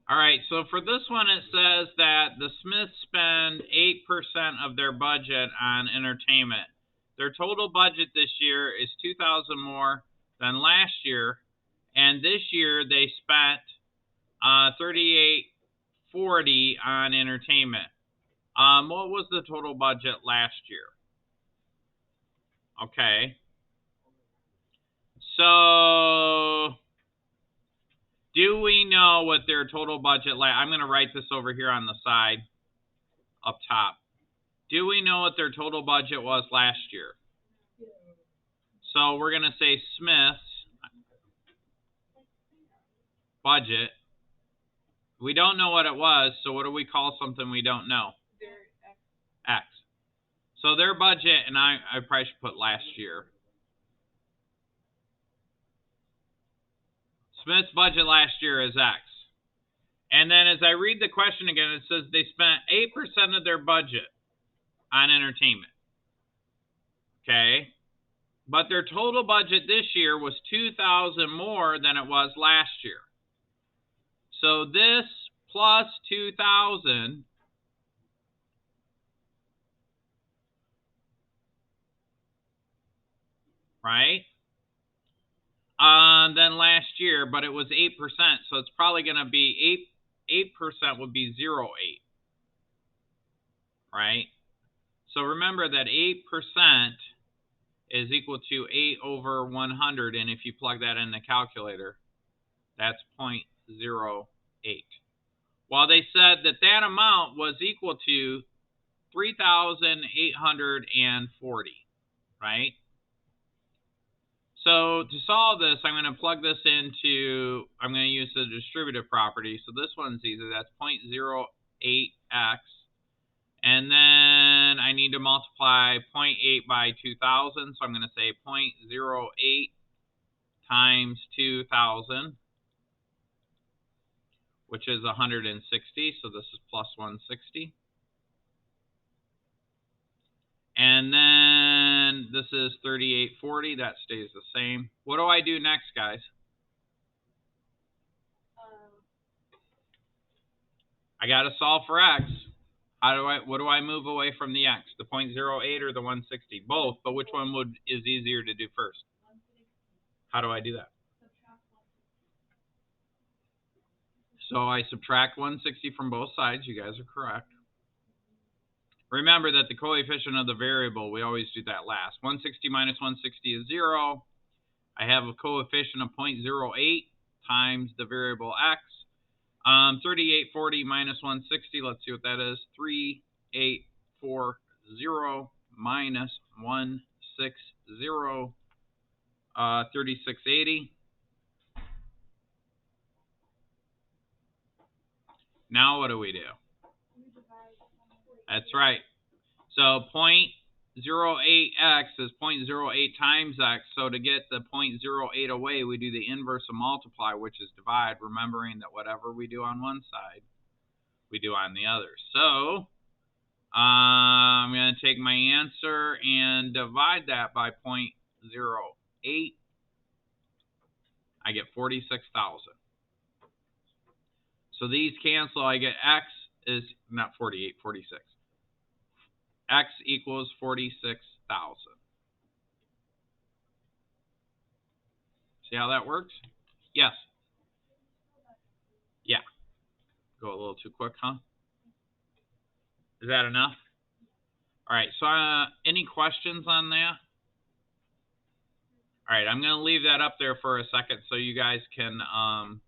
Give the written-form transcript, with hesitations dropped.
All right, so for this one, it says that the Smiths spend 8% of their budget on entertainment. Their total budget this year is $2,000 more than last year, and this year they spent $38.40 on entertainment. What was the total budget last year? Okay, so do we know what their total budget? I'm going to write this over here on the side, up top. Do we know what their total budget was last year? So we're going to say Smith's budget. We don't know what it was, so what do we call something we don't know? X. So their budget, and I probably should put last year. Smith's budget last year is X. And then as I read the question again, it says they spent 8% of their budget on entertainment. Okay? But their total budget this year was $2,000 more than it was last year. So this plus 2,000 right? Than last year, but it was 8%, so it's probably going to be 8% would be 0.8, right? So remember that 8% is equal to 8 over 100, and if you plug that in the calculator, that's 0.08. Well, they said that that amount was equal to 3,840, right? So to solve this, I'm going to plug this into, I'm going to use the distributive property. So this one's easy. That's 0.08x. And then I need to multiply 0.8 by 2,000. So I'm going to say 0.08 times 2,000, which is 160. So this is plus 160. And then this is 3840. That stays the same. What do I do next, guys? I got to solve for x. What do I move away from the x? The 0.08 or the 160? Both, but which one is easier to do first? How do I do that? So I subtract 160 from both sides. You guys are correct. Remember that the coefficient of the variable, we always do that last. 160 minus 160 is 0. I have a coefficient of 0.08 times the variable x. 3840 minus 160, let's see what that is. 3840 minus 160, 3680. Now what do we do? That's right. So 0.08x is 0.08 times x. So to get the 0.08 away, we do the inverse of multiply, which is divide, remembering that whatever we do on one side, we do on the other. So I'm going to take my answer and divide that by 0.08. I get 46,000. So these cancel. I get x is not 48, 46. X equals 46,000. See how that works? Yes. Yeah. Go a little too quick, huh? Is that enough? All right. So any questions on that? All right. I'm going to leave that up there for a second so you guys can